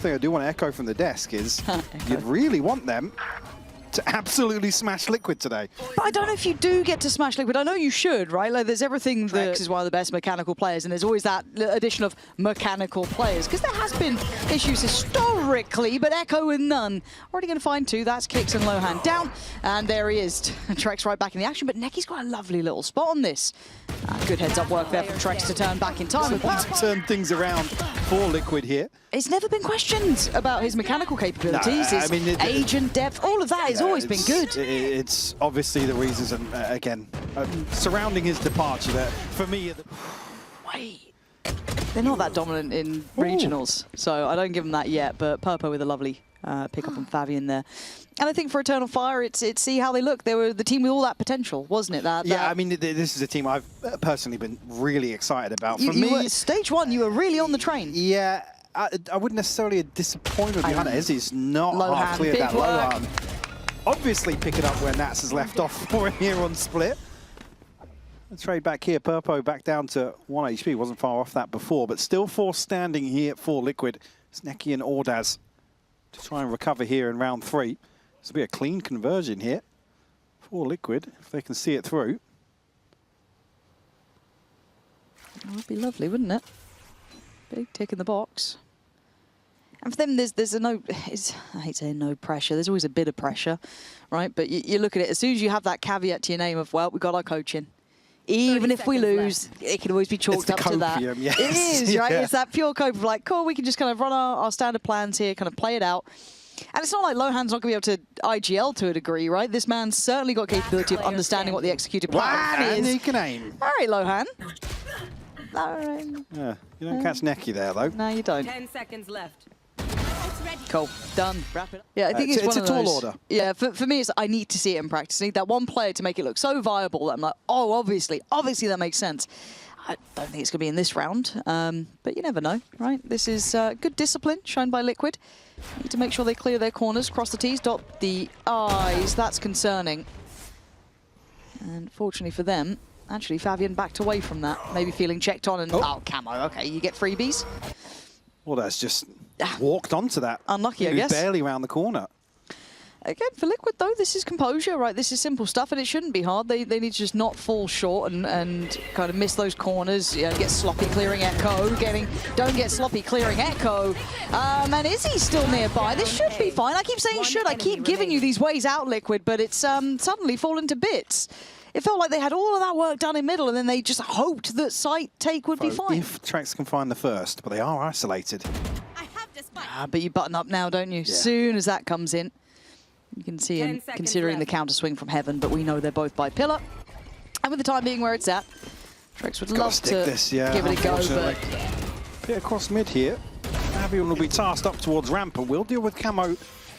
thing I do want to echo from the desk is you'd really want them to absolutely smash Liquid today. But I don't know if you do get to smash Liquid. I know you should, right? Like, there's everything. Trexx is one of the best mechanical players, and there's always that addition of mechanical players, because there has been issues historically, but Echo with none. Already going to find two. That's Kicks and LohaN down, and there he is. Trexx right back in the action, but Nekky's got a lovely little spot on this. Good heads-up work there from Trexx to turn back in time. To turn things around for Liquid here. It's never been questioned about his mechanical capabilities, his agent depth, all of that has always been good. It's obviously the reasons, and again, surrounding his departure that, for me... Wait. They're not that dominant in regionals, so I don't give them that yet, but Purpo with a lovely pick up on Favian there. And I think for Eternal Fire, it's see how they look. They were the team with all that potential, wasn't it? Yeah, I mean, this is a team I've personally been really excited about. For me, Stage 1, you were really on the train. Yeah, I wouldn't necessarily be disappointed behind it. Izzy's not half cleared that LohaN. Obviously pick it up where Nats has left off for him here on split. The trade back here, Purpo back down to 1 HP. Wasn't far off that before, but still 4 standing here for Liquid. It's nekky and audaz to try and recover here in round 3. This will be a clean conversion here for Liquid, if they can see it through. That would be lovely, wouldn't it? Big tick in the box. And for them, there's a no, I hate saying no pressure, there's always a bit of pressure, right? But you look at it, as soon as you have that caveat to your name of, well, we got our coaching. Even if we lose, it can always be chalked up to that. Yes. It is, right? It's that pure cope of like, cool, we can just kind of run our standard plans here, kind of play it out. And it's not like LohaN's not going to be able to IGL to a degree, right? This man's certainly got capability of understanding what the executed plan is. And he can aim. All right, LohaN. All right. Yeah, you don't catch nekky there, though. No, you don't. 10 seconds left. Cool. Done. Wrap it up. Yeah, I think it's one of those. It's a tall order. Yeah, for me, it's I need to see it in practice. I need that one player to make it look so viable that I'm like, oh, obviously that makes sense. I don't think it's going to be in this round, but you never know, right? This is good discipline shown by Liquid. Need to make sure they clear their corners, cross the T's, dot the I's. That's concerning. And fortunately for them, actually, Favian backed away from that, maybe feeling checked on and, oh camo, okay, you get freebies. Well, that's just walked onto that. Unlucky, I guess. Barely around the corner. Again, for Liquid, though, this is composure, right? This is simple stuff, and it shouldn't be hard. They need to just not fall short and kind of miss those corners, get sloppy clearing Echo, don't get sloppy clearing Echo. And Izzy's still nearby. This should be fine. I keep saying should. I keep giving you these ways out, Liquid, but it's suddenly fallen to bits. It felt like they had all of that work done in middle, and then they just hoped that site take would be fine. If Trexx can find the first, but they are isolated. But you button up now, don't you? Yeah. Soon as that comes in. You can see him considering the counter swing from heaven, but we know they're both by pillar. And with the time being where it's at, Trexx would love to give it a go, but... Bit across mid here. Favian will be tasked up towards ramp, and we'll deal with camo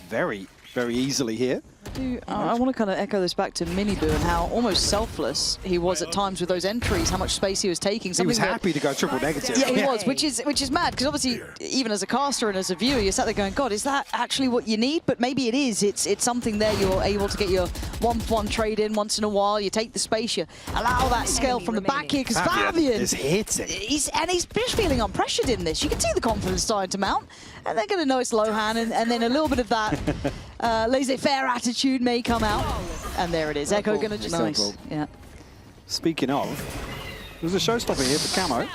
very, very easily here. I want to kind of echo this back to Miniboo and how almost selfless he was at times with those entries, how much space he was taking. He was happy to go triple negative. Yeah, he was, which is mad, because obviously, even as a caster and as a viewer, you're sat there going, God, is that actually what you need? But maybe it is. It's something there. You're able to get your 1-for-1 trade in once in a while. You take the space, you allow that scale from the back here, because Favian is hitting. He's just feeling unpressured in this. You can see the confidence starting to mount, and they're going to know it's LohaN, and then a little bit of that laissez-faire attitude may come out. And there it is. Echo going to just... Nice. Yeah. Speaking of, there's a showstopper here for camo.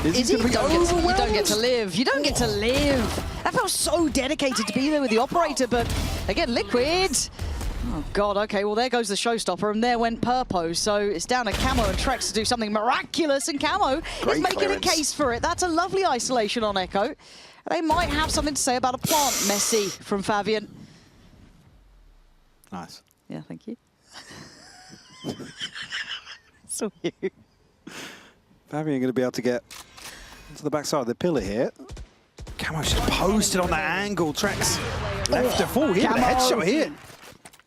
Is he? You don't get to live. You don't get to live. That felt so dedicated to be there with the operator, but again, Liquid. Oh, God, okay, well, there goes the showstopper, and there went Purpo, so it's down to Camo and Trexx to do something miraculous, and Camo is making a case for it. That's a lovely isolation on Echo. They might have something to say about a plant, Messi, from Favian. Nice. Yeah, thank you. So you. Favian going to be able to get into the backside of the pillar here. Camo's just posted on that angle. Trexx left to fall here, the headshot here.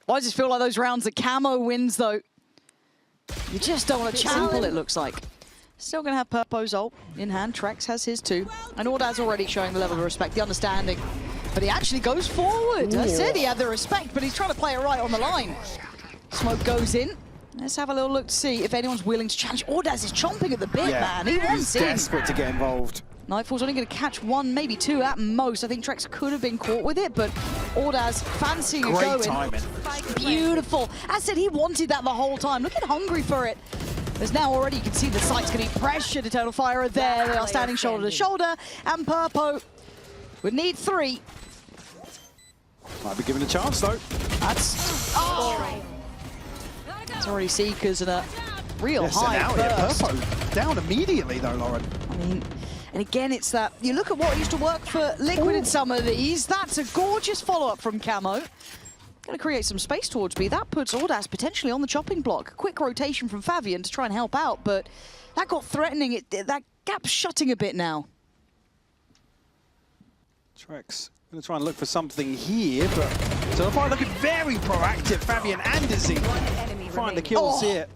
Why does it feel like those rounds that Camo wins, though? You just don't want to chample, it looks like. Still going to have Purpo's ult in hand. Trexx has his too. And audaz already showing the level of respect, the understanding. But he actually goes forward. I said he had the respect, but he's trying to play it right on the line. Smoke goes in. Let's have a little look to see if anyone's willing to challenge. audaz is chomping at the bit, man. He wants in. He's desperate to get involved. Nightfall's only going to catch one, maybe two at most. I think trexx could have been caught with it, but audaz fancying it going. Great timing. Beautiful. As I said, he wanted that the whole time. Looking hungry for it. There's now already, you can see the site's going to be pressured. Eternal Fire are there. They are standing shoulder to shoulder. And Purpo would need 3. Might be given a chance, though. That's... Oh! It's already Seekers and a real Yes, high and burst. Purpo down immediately, though, LohaN. I mean, and again, it's that, you look at what used to work for Liquid in some of these. That's a gorgeous follow-up from Camo. Going to create some space towards B. That puts audaz potentially on the chopping block. Quick rotation from Favian to try and help out, but that got threatening. That gap's shutting a bit now. trexx going to try and look for something here, but so far looking very proactive. Favian and Izzy find the kills here.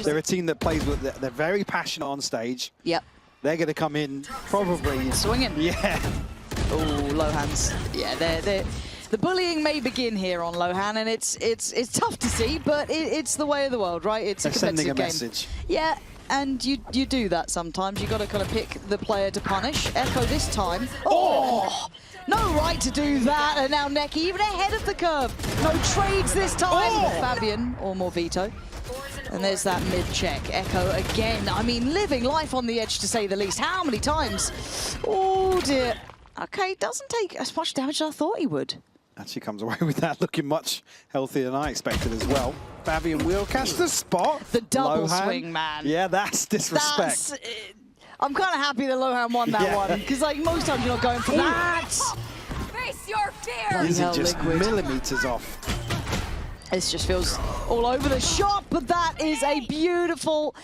They're a team that plays with, they're very passionate on stage. Yep. They're going to come in probably swinging. Yeah. Oh, LohaN's. Yeah, the bullying may begin here on LohaN, and it's tough to see, but it's the way of the world, right? It's a competitive game. Sending a message. Yeah, and you do that sometimes. You got to kind of pick the player to punish. Echo this time. Oh, no right to do that. And now nekky even ahead of the curve. No trades this time. Favian or more veto. And there's that mid-check. Echo again. I mean, living life on the edge, to say the least. How many times? Oh, dear. Okay, doesn't take as much damage as I thought he would. Actually comes away with that looking much healthier than I expected as well. Favian will catch the spot. The double LohaN. swing, man. Yeah, that's disrespect. I'm kind of happy that LohaN won that one, because like most times you're not going for that. Face your fear. Izzy just millimeters off. This just feels all over the shop, but that is a beautiful,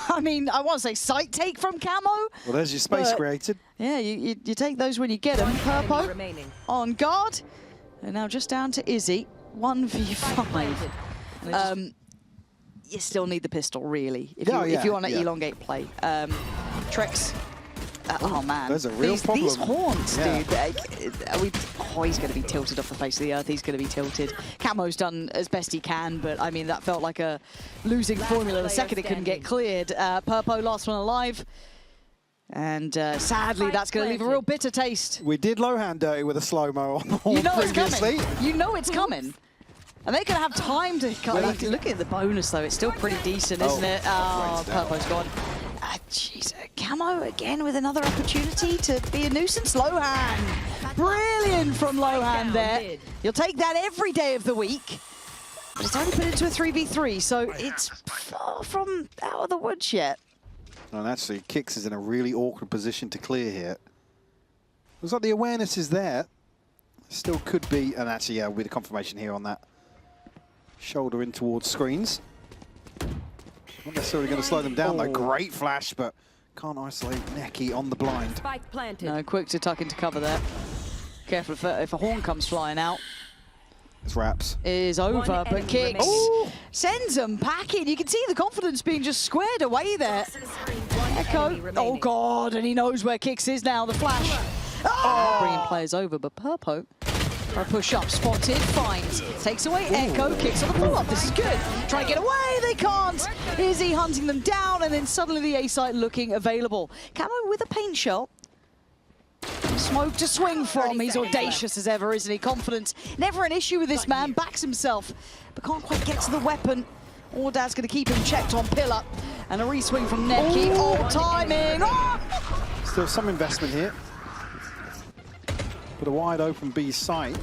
I mean, I want to say sight take from Camo. Well, there's your space created. Yeah, you take those when you get them. Purpo on guard. And now just down to Izzy. 1v5. You still need the pistol, really, if you want to elongate play. Trexx. Oh man, there's a real problem. These haunts, dude. He's going to be tilted off the face of the earth. He's going to be tilted. Camo's done as best he can, but I mean that felt like a losing formula the second it couldn't get cleared. Purpo last one alive, and sadly that's going to leave a real bitter taste. We did LohaN dirty with a slow-mo on you know previously. It's coming. You know it's coming. And they're going to have time to look at the bonus though. It's still pretty decent, isn't it? Oh, Purpo's gone. Jeez, Camo again with another opportunity to be a nuisance. LohaN, brilliant from LohaN there. You'll take that every day of the week. But it's only put into a 3v3, so it's far from out of the woods yet. And actually, Kix is in a really awkward position to clear here. Looks like the awareness is there. Still could be, and actually, yeah, with a confirmation here on that. Shoulder in towards screens. Not necessarily going to slow them down, though. Great flash, but can't isolate nekky on the blind. Spike planted. No, quick to tuck into cover there. Careful if a horn comes flying out. It's wraps. Is over, but Kix sends them packing. You can see the confidence being just squared away there. Echo, oh god, and he knows where Kix is now, the flash. Bringing players over, but Purpo, try to push up, spotted, finds, takes away Echo, Kicks on the pull-up, this is good. Try to get away, they can't. Izzy hunting them down, and then suddenly the A site looking available. Camo with a paint shot. Smoke to swing from. He's audacious as ever, isn't he? Confidence. Never an issue with this man. Backs himself, but can't quite get to the weapon. audaz going to keep him checked on pillar. And a re-swing from nekky. Oh, timing. Oh! Still some investment here. But a wide open B site.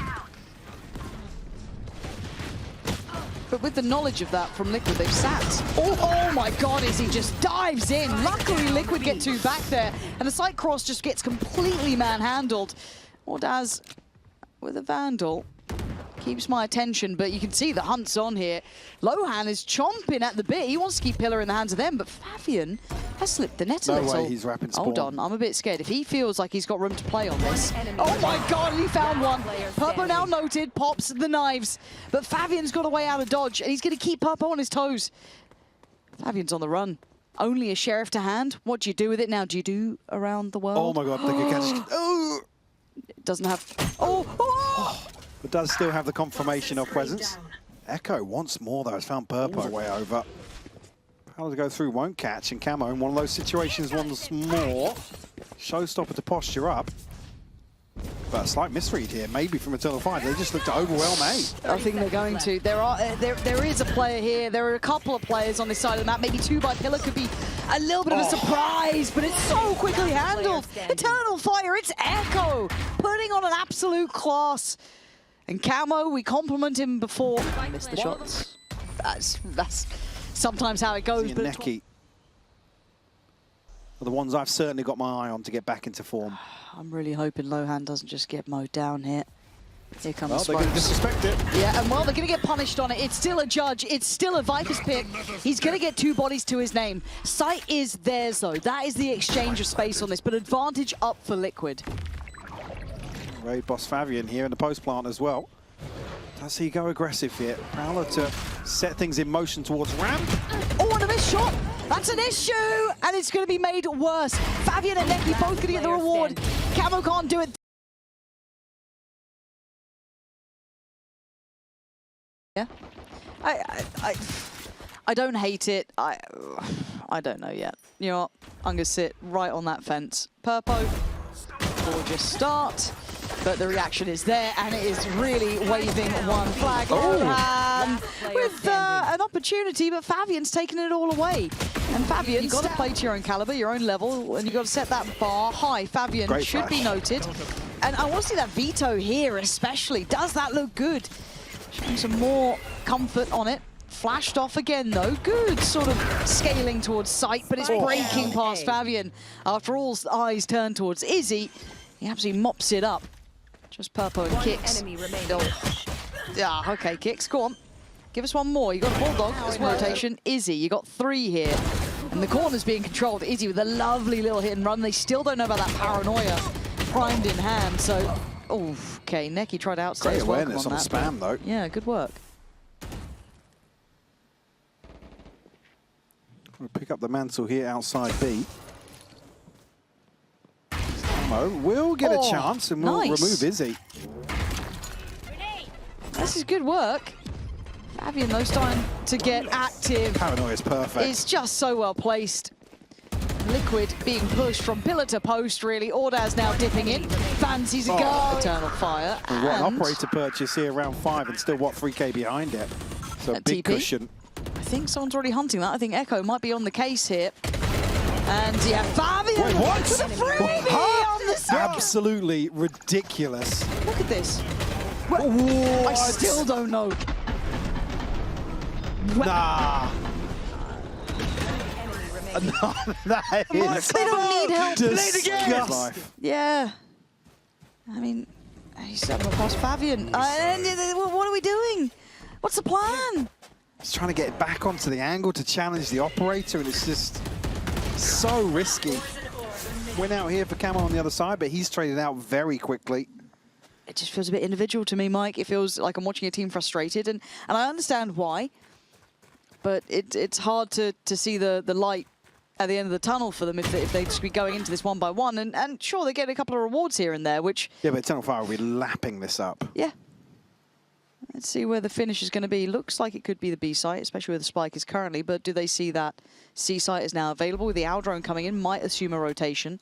But with the knowledge of that from Liquid, they've sat. Oh my god, Izzy just dives in. Luckily, Liquid get two back there. And the site cross just gets completely manhandled. audaz with a Vandal. Keeps my attention, but you can see the hunt's on here. LohaN is chomping at the bit. He wants to keep pillar in the hands of them, but Favian has slipped the net a little. No way he's wrapping spawn. Hold on, I'm a bit scared. If he feels like he's got room to play on this. Oh my god, he found one. Purpo now noted, pops the knives. But Favian's got a way out of dodge, and he's going to keep Purpo on his toes. Favian's on the run. Only a sheriff to hand. What do you do with it now? Do you do around the world? Oh my god, they could catch. Oh! It doesn't have... Oh! But does still have the confirmation of presence. Echo once more though has found Purpo way over. Paolo to go through won't catch, and Camo in one of those situations once more. Showstopper to posture up. But a slight misread here, maybe from Eternal Fire. They just look to overwhelm A. I think they're going to. There is a player here. There are a couple of players on this side of the map. Maybe 2 by Pillar could be a little bit of a surprise, but it's so quickly handled. Eternal Fire, it's Echo, putting on an absolute class. And Camo, we compliment him before. Missed the shots. That's sometimes how it goes. But Nekky are the ones I've certainly got my eye on to get back into form. I'm really hoping LohaN doesn't just get mowed down here. Here comes Well, they're going to disrespect it. Yeah, and well, they're going to get punished on it. It's still a judge. It's still a Viper's pick. He's going to get 2 bodies to his name. Sight is theirs, though. That is the exchange of space on this, but advantage up for Liquid. Raid boss Favian here in the post plant as well. Does he go aggressive here? Prowler to set things in motion towards ramp. Oh, and a missed shot. That's an issue, and it's going to be made worse. Favian and Nekky both going to get the reward. Camo can't do it. Yeah, I don't hate it. I don't know yet. You know what? I'm gonna sit right on that fence. Purpo, gorgeous start, but the reaction is there, and it is really waving one flag. LohaN with an opportunity, but Favian's taken it all away. And Favian, you've got to play to your own caliber, your own level, and you've got to set that bar high. Favian Great should be noted, and I want to see that veto here, especially. Does that look good? Showing some more comfort on it. Flashed off again, though. Good sort of scaling towards Sight, but it's breaking past Favian. After all eyes turn towards Izzy, he absolutely mops it up. Just Purpo and Kicks. Yeah, okay, Kicks, go on. Give us one more. You got a Bulldog as rotation. Izzy, you got 3 here. And the corner's being controlled. Izzy with a lovely little hit and run. They still don't know about that paranoia primed in hand, so... Oh, okay, Nekky tried to outstay Great his welcome awareness on the that, spam, though. Yeah, good work. We'll pick up the mantle here outside B. Camo will get a chance and will remove Izzy. This is good work. Favian, though, starting to get active. Paranoia is perfect. It's just so well placed. Liquid being pushed from pillar to post, really. Audaz now dipping in. Fancies a go. Eternal Fire. What an operator purchase here, round 5, and still, what, 3k behind it. So a big TP. cushion. I think someone's already hunting that. I think Echo might be on the case here. And yeah, Favian Wait, what? with a freebie on the side. Absolutely ridiculous. Look at this. I still don't know. Nah. No, that is They don't need help. disgusting. Yeah. I mean, he's having a past Favian. What are we doing? What's the plan? He's trying to get back onto the angle to challenge the operator, and it's just so risky. Went out here for Camo on the other side, but he's traded out very quickly. It just feels a bit individual to me, Mike. It feels like I'm watching a team frustrated, and I understand why. But it's hard to see the light at the end of the tunnel for them if they just be going into this 1 by 1. And sure, they get a couple of rewards here and there, which... Yeah, but Eternal Fire will be lapping this up. Yeah. Let's see where the finish is going to be. Looks like it could be the B site, especially where the spike is currently. But do they see that C site is now available? With the Owl drone coming in, might assume a rotation.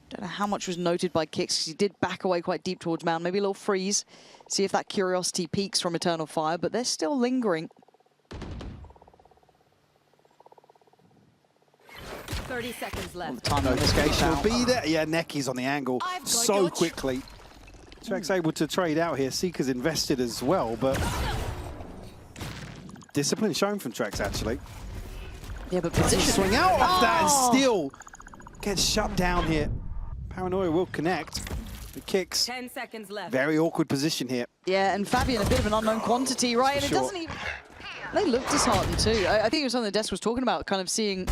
Don't know how much was noted by Kicks, because he did back away quite deep towards Mound. Maybe a little freeze. See if that curiosity peaks from Eternal Fire, but they're still lingering. 30 seconds left. Time Notification will be there. Yeah, Nekky's on the angle so quickly. Trexx able to trade out here. Seeker's invested as well, but discipline shown from Trexx, actually. Yeah, but position. Swing out off that and still gets shut down here. Paranoia will connect. The Kicks. 10 seconds left. Very awkward position here. Yeah, and Favian a bit of an unknown quantity, right? And it doesn't even... They look disheartened too. I think it was something the desk was talking about, kind of seeing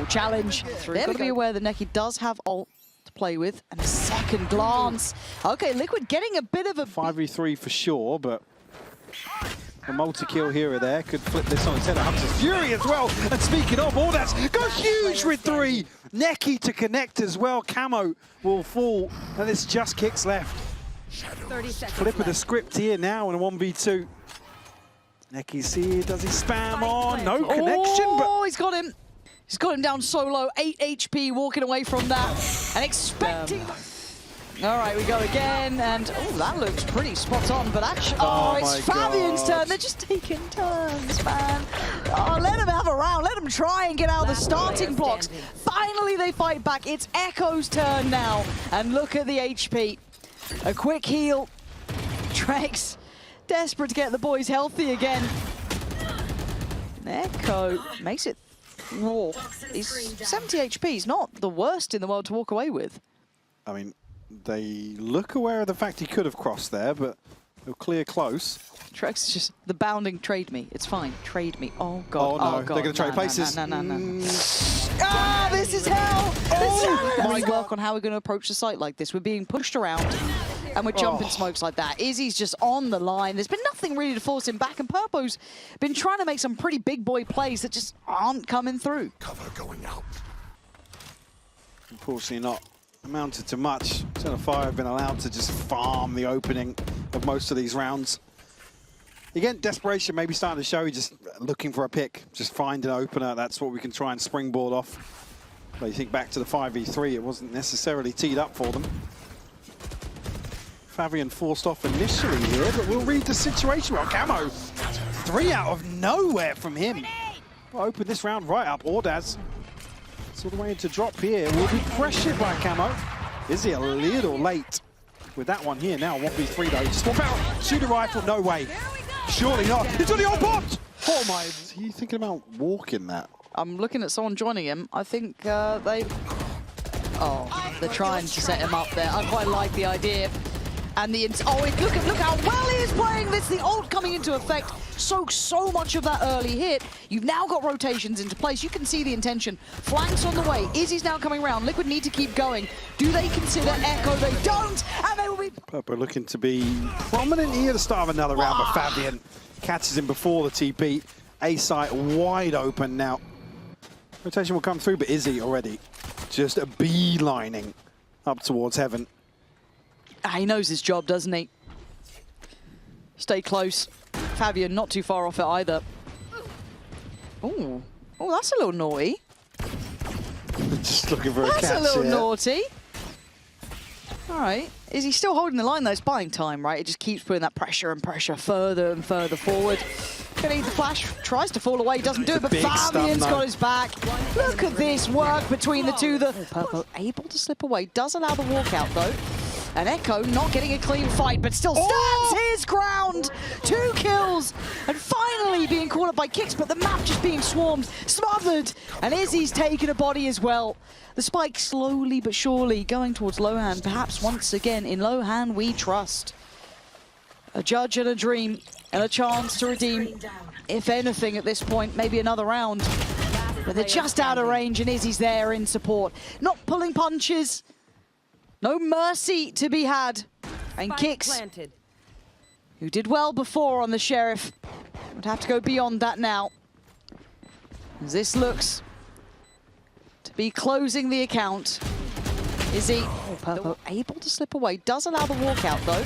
challenge. They've got to be aware that Nekky does have ult to play with, and a second glance. Okay, Liquid getting a bit of a 5v3 for sure, but a multi-kill here or there could flip this on its head. Hunter's Fury as well. And speaking of, Audaz go huge with 3. Nekky to connect as well. Camo will fall, and it's just Kicks left. 30 seconds Flip of the script here now in a 1v2. Nekky see, does he spam on? No connection, Oh, he's got him. He's got him down solo. 8 HP walking away from that and expecting... All right, we go again, and oh, that looks pretty spot on, but actually, it's Favian's turn. They're just taking turns, man. Oh, let him have a round. Let him try and get out of the starting blocks. Finally, they fight back. It's Echo's turn now, and look at the HP. A quick heal. Trexx, desperate to get the boys healthy again. Echo makes it raw. He's 70 HP. He's not the worst in the world to walk away with. I mean, they look aware of the fact he could have crossed there, but they'll clear close. Trexx is just the bounding trade me. It's fine. Trade me. Oh, God. Oh, no. God. They're going to trade places. No. Ah, this is hell. We work on how we're going to approach the site like this. We're being pushed around, and we're jumping smokes like that. Izzy's just on the line. There's been nothing really to force him back, and Purpo's been trying to make some pretty big boy plays that just aren't coming through. Cover going out. Unfortunately not amounted to much. Center Fire have been allowed to just farm the opening of most of these rounds. Again, desperation maybe starting to show. You're just looking for a pick, just find an opener. That's what we can try and springboard off. But you think back to the 5v3, it wasn't necessarily teed up for them. Favian forced off initially here, but we'll read the situation. Well, Camo, 3 out of nowhere from him. We'll open this round right up. Audaz, it's all the way into drop here. Will be pressured by Camo. Izzy a little late with that one here. Now 1v3 though. Swap out, shoot a rifle, no way. Surely not. It's on the old bot! Oh my, is he thinking about walking that? I'm looking at someone joining him. I think they're trying to set him up there. I quite like the idea. And the look how well he is playing this. The ult coming into effect soaks so much of that early hit. You've now got rotations into place. You can see the intention. Flanks on the way. Izzy's now coming around. Liquid need to keep going. Do they consider Echo? They don't, and they will be... Purple looking to be prominent here at the start of another round, but Favian catches him before the TP. A site wide open now. Rotation will come through, but Izzy already just beelining up towards heaven. He knows his job, doesn't he? Stay close. Favian not too far off it either. Oh, that's a little naughty. Just looking for a catch. That's a little here. naughty. All right. Is he still holding the line though? It's buying time, right? It just keeps putting that pressure and pressure further and further forward. Gonna need the flash, tries to fall away, doesn't do it, but Favian's got his back. Look at this work between the two. The Purple able to slip away, does allow the walkout though. And Echo not getting a clean fight, but still stands his ground. 2 kills, and finally being caught up by kicks, but the map just being swarmed, smothered, and Izzy's taken a body as well. The spike slowly but surely going towards LohaN, perhaps once again. In LohaN we trust. A judge and a dream, and a chance to redeem, if anything at this point, maybe another round. But they're just out of range, and Izzy's there in support. Not pulling punches. No mercy to be had. And kicks, who did well before on the Sheriff, would have to go beyond that now. As this looks to be closing the account. Izzy, Purple able to slip away, does allow the walkout though.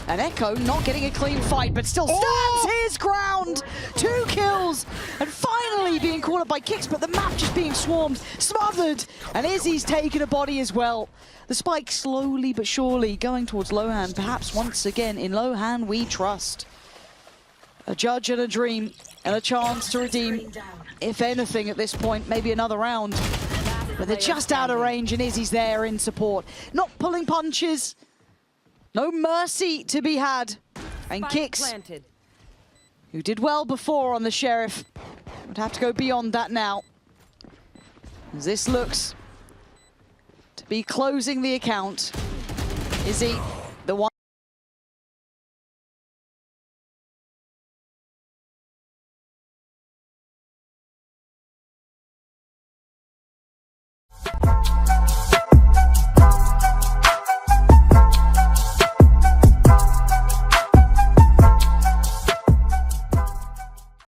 And Echo not getting a clean fight, but still stands his ground. 2 kills, and finally being caught up by kicks, but the map just being swarmed, smothered, and Izzy's taken a body as well. The spike slowly but surely going towards LohaN, perhaps once again. In LohaN we trust. A judge and a dream, and a chance to redeem, if anything at this point, maybe another round. But they're just out of range, and Izzy's there in support. Not pulling punches. No mercy to be had. And kicks, who did well before on the Sheriff, would have to go beyond that now. As this looks to be closing the account. Izzy,